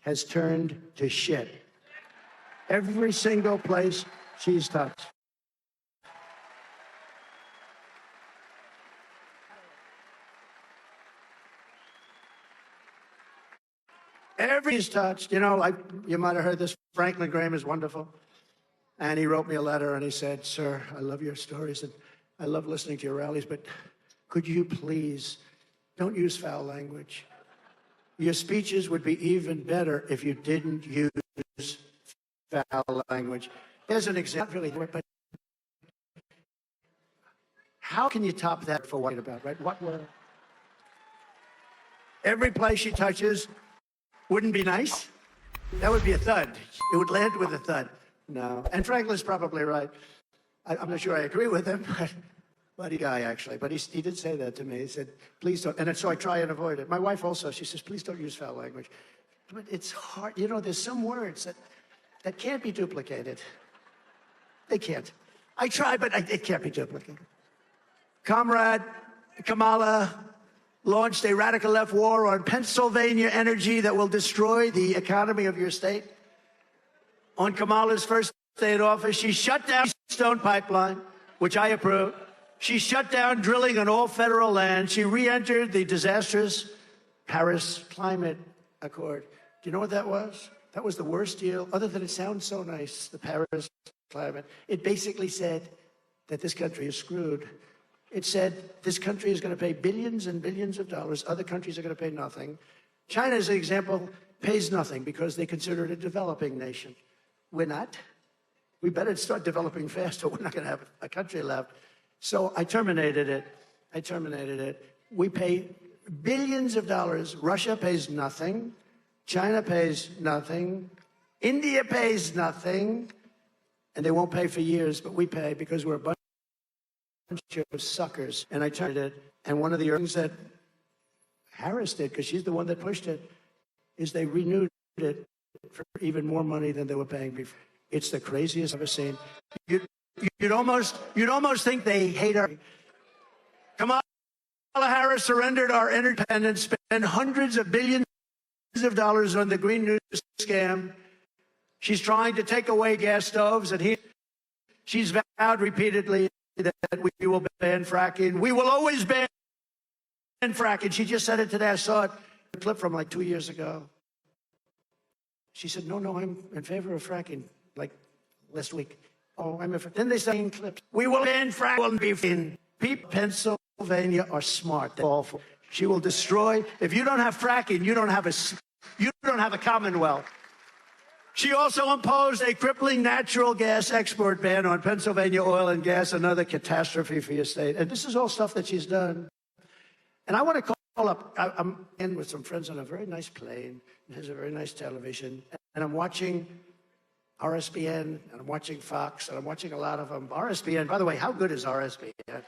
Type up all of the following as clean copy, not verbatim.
has turned to shit. Every single place she's touched. Every she's touched, you know, you might have heard this, Franklin Graham is wonderful. And he wrote me a letter and he said, "Sir, I love your stories and I love listening to your rallies, but could you please don't use foul language. Your speeches would be even better if you didn't use foul language." Here's an example, really, but how can you top that for what about, right? What were every place she touches wouldn't be nice? That would be a thud. It would land with a thud. No. And Franklin's probably right. I'm not sure I agree with him, but he guy actually. But he did say that to me. He said, "Please don't." And so I try and avoid it. My wife also, she says, "Please don't use foul language." But it's hard. You know, there's some words that can't be duplicated. They can't. I try, but it can't be duplicated. Comrade Kamala launched a radical left war on Pennsylvania energy that will destroy the economy of your state. On Kamala's first day in office, she shut down the Stone Pipeline, which I approve. She shut down drilling on all federal land. She re-entered the disastrous Paris Climate Accord. Do you know what that was? That was the worst deal, other than it sounds so nice, the Paris Climate. It basically said that this country is screwed. It said this country is going to pay billions and billions of dollars. Other countries are going to pay nothing. China, as an example, pays nothing because they consider it a developing nation. We're not. We better start developing fast or we're not going to have a country left. So I terminated it. We pay billions of dollars. Russia pays nothing. China pays nothing. India pays nothing. And they won't pay for years, but we pay because we're a bunch of suckers. And I terminated it. And one of the things that Harris did, because she's the one that pushed it, is they renewed it for even more money than they were paying before. It's the craziest I've ever seen. You'd almost think they hate our. Kamala Harris surrendered our independence, spent hundreds of billions of dollars on the Green New scam. She's trying to take away gas stoves, and she's vowed repeatedly that we will ban fracking. We will always ban fracking. She just said it today. I saw it, a clip from like 2 years ago. She said, no, I'm in favor of fracking, like last week. Oh, I'm in favor. Then they say clips. We will ban fracking. People in Pennsylvania are smart. They're awful. She will destroy. If you don't have fracking, you don't have a commonwealth. She also imposed a crippling natural gas export ban on Pennsylvania oil and gas, another catastrophe for your state. And this is all stuff that she's done. And I want to call up, I'm in with some friends on a very nice plane. It has a very nice television. And I'm watching RSBN, and I'm watching Fox, and I'm watching a lot of them. RSBN, by the way, how good is RSBN? You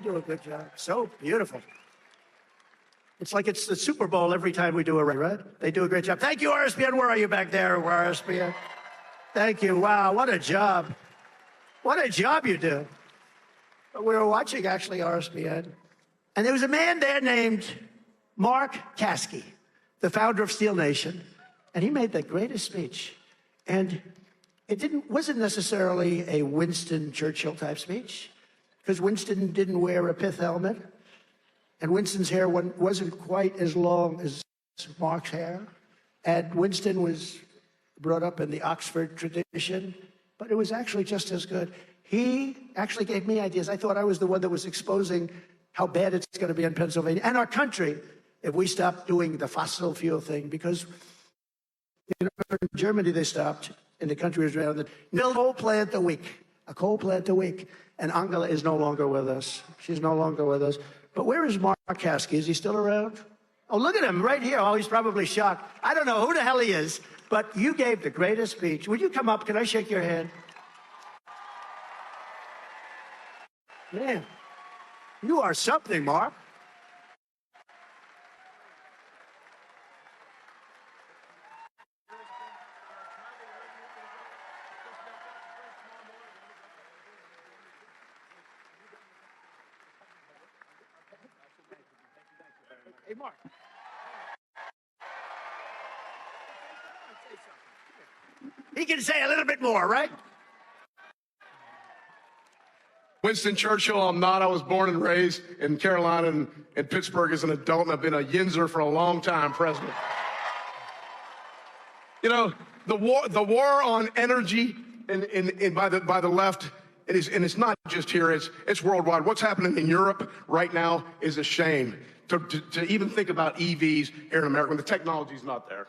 do a good job. So beautiful. It's like it's the Super Bowl every time we do a right? They do a great job. Thank you, RSBN. Where are you back there, RSBN? Thank you. Wow, what a job. What a job you do. We were watching, actually, RSBN. And there was a man there named Mark Caskey, the founder of Steel Nation. And he made the greatest speech. And it wasn't necessarily a Winston Churchill type speech, because Winston didn't wear a pith helmet. And Winston's hair wasn't quite as long as Mark's hair. And Winston was brought up in the Oxford tradition, but it was actually just as good. He actually gave me ideas. I thought I was the one that was exposing how bad it's going to be in Pennsylvania and our country if we stop doing the fossil fuel thing. Because in Germany they stopped, and the country was around. A coal plant a week. And Angela is no longer with us. She's no longer with us. But where is Mark Caskey? Is he still around? Oh, look at him right here. Oh, he's probably shocked. I don't know who the hell he is, but you gave the greatest speech. Would you come up? Can I shake your hand? Man, you are something, Mark. Hey, Mark. He can say a little bit more, right? Winston Churchill, I'm not. I was born and raised in Carolina and Pittsburgh as an adult, and I've been a Yinzer for a long time, President. You know, the war on energy by the left, and it's not just here, it's worldwide. What's happening in Europe right now is a shame. To even think about EVs here in America when the technology's not there.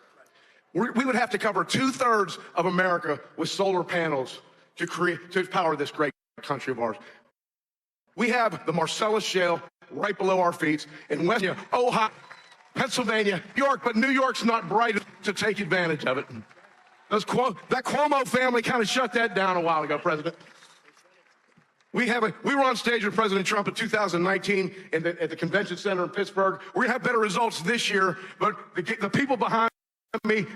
We would have to cover 2/3 of America with solar panels to power this great country of ours. We have the Marcellus Shale right below our feet in West Ohio, Pennsylvania, New York, but New York's not bright to take advantage of it. That Cuomo family kind of shut that down a while ago, President. We were on stage with President Trump in 2019 at the convention center in Pittsburgh. We're gonna have better results this year, but the people behind me,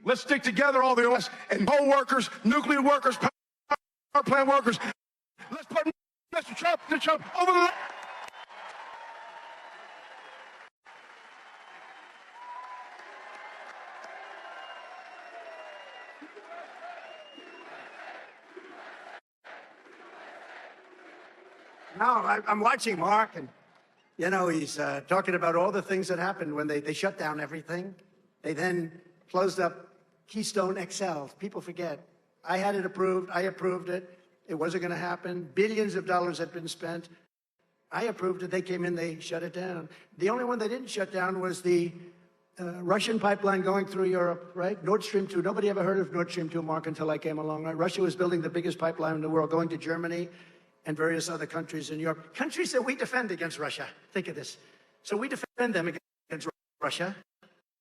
let's stick together, all the oils and coal workers, nuclear workers, power plant workers. Let's put Mr. Trump over the. No, I'm watching Mark, and you know he's talking about all the things that happened when they shut down everything. They then closed up Keystone XL. People forget. I had it approved. I approved it. It wasn't going to happen. Billions of dollars had been spent. I approved it. They came in. They shut it down. The only one they didn't shut down was the Russian pipeline going through Europe, right? Nord Stream 2. Nobody ever heard of Nord Stream 2, Mark, until I came along. Right? Russia was building the biggest pipeline in the world, going to Germany and various other countries in Europe. Countries that we defend against Russia. Think of this. So we defend them against Russia.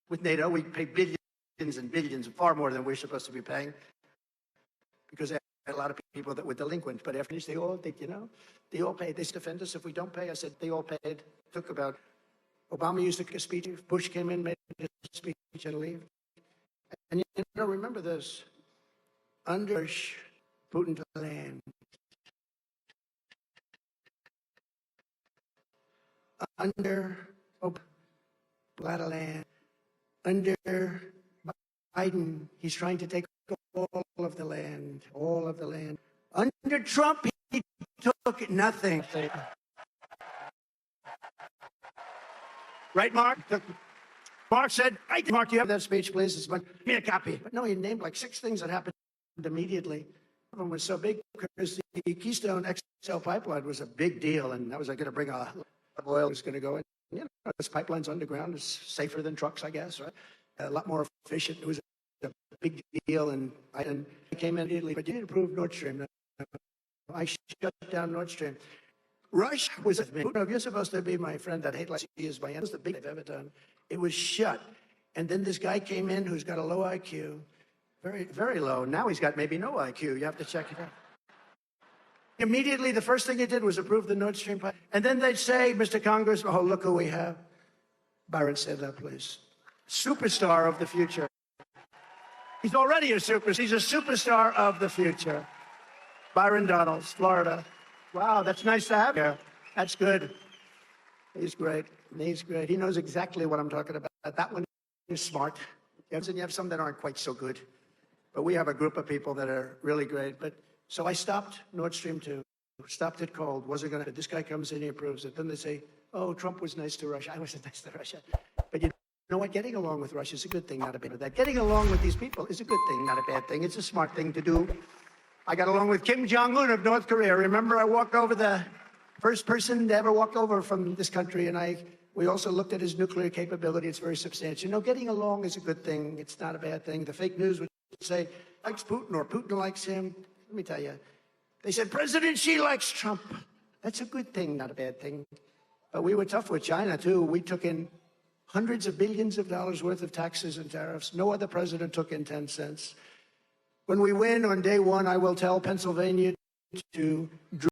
With NATO, we pay billions and billions, far more than we're supposed to be paying, because they had a lot of people that were delinquent. But after this, they all paid. They defend us if we don't pay. I said they all paid. Took about, Obama used to make a speech. Bush came in, made a speech, and leave. And you know, remember this: under Bush, Putin to land. Under Obama, land. Under Biden, he's trying to take all of the land, all of the land. Under Trump, he took nothing. Right, Mark? Mark said, Mark, you have that speech, please. Give me a copy. But no, he named like 6 things that happened immediately. One of them was so big because the Keystone XL pipeline was a big deal, and that was going to bring a lot of oil was going to go in. You know, this pipeline's underground. It's safer than trucks, I guess, right? A lot more efficient. It was a big deal, and I came in immediately. But you didn't approve Nord Stream. I shut down Nord Stream. Russia was with me. If you're supposed to be my friend, that hate like he is my end. It was the biggest I've ever done. It was shut. And then this guy came in who's got a low IQ, very, very low. Now he's got maybe no IQ. You have to check it out. Immediately, the first thing he did was approve the Nord Stream pipe. And then they'd say, Mr. Congress, oh, look who we have. Byron, say that, please. Superstar of the future. He's already a superstar. He's a superstar of the future. Byron Donalds, Florida. Wow, that's nice to have here. That's good. He's great. He's great. He knows exactly what I'm talking about. That one is smart. You have some that aren't quite so good. But we have a group of people that are really great. So I stopped Nord Stream 2. Stopped it cold. Wasn't going to. This guy comes in, he approves it. Then they say, oh, Trump was nice to Russia. I wasn't nice to Russia. But you know what? Getting along with Russia is a good thing, not a bad thing. Getting along with these people is a good thing, not a bad thing. It's a smart thing to do. I got along with Kim Jong-un of North Korea. Remember, I walked over the first person to ever walk over from this country, and we also looked at his nuclear capability. It's very substantial. You know, getting along is a good thing. It's not a bad thing. The fake news would say, likes Putin or Putin likes him. Let me tell you. They said, President Xi likes Trump. That's a good thing, not a bad thing. But we were tough with China, too. We took in hundreds of billions of dollars worth of taxes and tariffs. No other president took in 10 cents. When we win on day one, I will tell Pennsylvania to